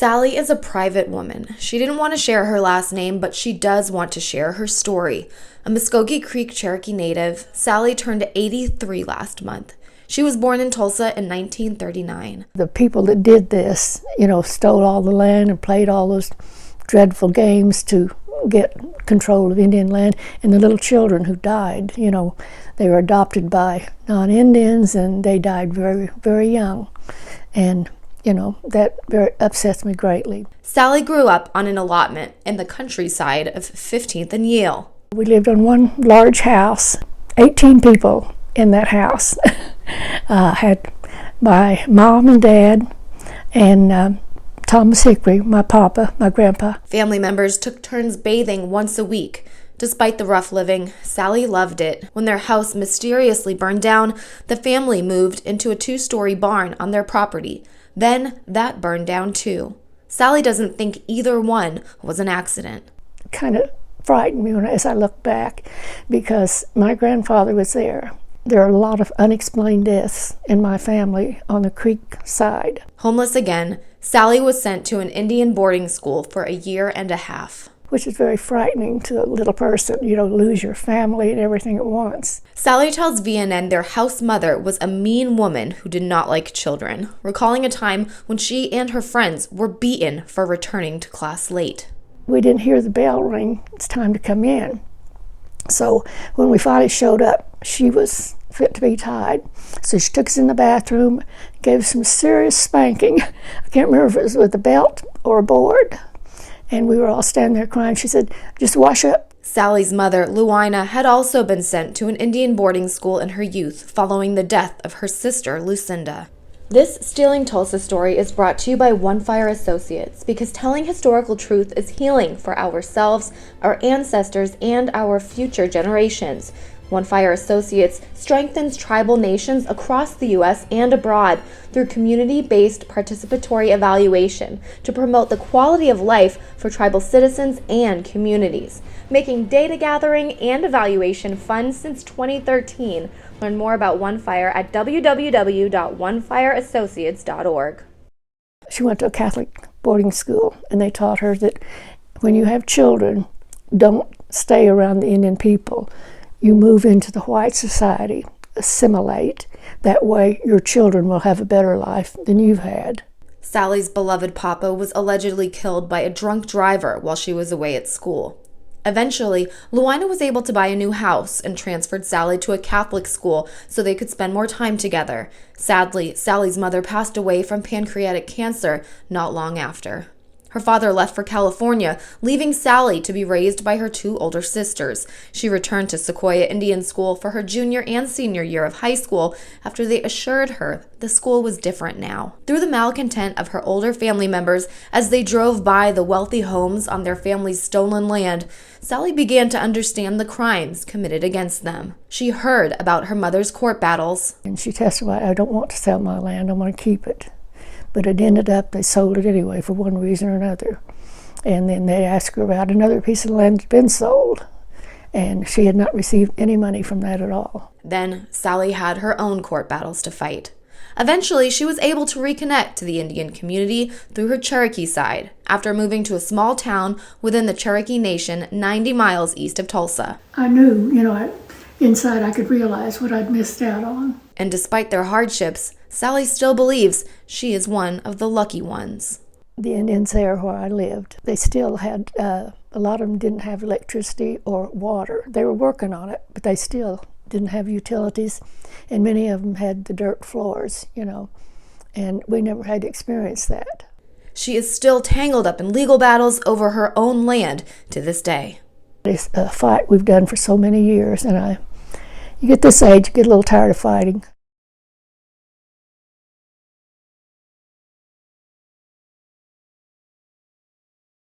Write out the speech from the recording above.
Sallie is a private woman. She didn't want to share her last name, but she does want to share her story. A Muscogee Creek Cherokee native, Sallie turned 83 last month. She was born in Tulsa in 1939. The people that did this, stole all the land and played all those dreadful games to get control of Indian land, and the little children who died, they were adopted by non-Indians and they died very, very young. And that very upsets me greatly. Sallie grew up on an allotment in the countryside of 15th and Yale. We lived on one large house, 18 people in that house. Had my mom and dad and Thomas Hickory, my papa, my grandpa. Family members took turns bathing once a week. Despite the rough living, Sallie loved it. When their house mysteriously burned down, the family moved into a 2-story barn on their property. Then that burned down too. Sallie doesn't think either one was an accident. It kind of frightened me as I look back because my grandfather was there. There are a lot of unexplained deaths in my family on the creek side. Homeless again, Sallie was sent to an Indian boarding school for 1.5 years. Which is very frightening to a little person, lose your family and everything at once. Sallie tells VNN their house mother was a mean woman who did not like children, recalling a time when she and her friends were beaten for returning to class late. We didn't hear the bell ring, it's time to come in. So when we finally showed up, she was fit to be tied. So she took us in the bathroom, gave us some serious spanking. I can't remember if it was with a belt or a board. And we were all standing there crying. She said, "Just wash up." Sallie's mother, Lucinda, had also been sent to an Indian boarding school in her youth following the death of her sister, Lucinda. This Stealing Tulsa story is brought to you by One Fire Associates because telling historical truth is healing for ourselves, our ancestors, and our future generations. One Fire Associates strengthens tribal nations across the U.S. and abroad through community-based participatory evaluation to promote the quality of life for tribal citizens and communities, making data gathering and evaluation fun since 2013. Learn more about One Fire at www.onefireassociates.org. She went to a Catholic boarding school, and they taught her that when you have children, don't stay around the Indian people. You move into the white society, assimilate. That way your children will have a better life than you've had. Sallie's beloved papa was allegedly killed by a drunk driver while she was away at school. Eventually, Lucinda was able to buy a new house and transferred Sallie to a Catholic school so they could spend more time together. Sadly, Sallie's mother passed away from pancreatic cancer not long after. Her father left for California, leaving Sallie to be raised by her 2 older sisters. She returned to Sequoia Indian School for her junior and senior year of high school after they assured her the school was different now. Through the malcontent of her older family members as they drove by the wealthy homes on their family's stolen land, Sallie began to understand the crimes committed against them. She heard about her mother's court battles. And she testified, "I don't want to sell my land, I want to keep it." But it ended up, they sold it anyway for one reason or another. And then they asked her about another piece of land that had been sold. And she had not received any money from that at all. Then Sallie had her own court battles to fight. Eventually, she was able to reconnect to the Indian community through her Cherokee side after moving to a small town within the Cherokee Nation 90 miles east of Tulsa. I knew, inside I could realize what I'd missed out on. And despite their hardships, Sallie still believes she is one of the lucky ones. The Indians there where I lived, they still had, a lot of them didn't have electricity or water. They were working on it, but they still didn't have utilities, and many of them had the dirt floors, and we never had to experience that. She is still tangled up in legal battles over her own land to this day. It's a fight we've done for so many years, and you get this age, you get a little tired of fighting.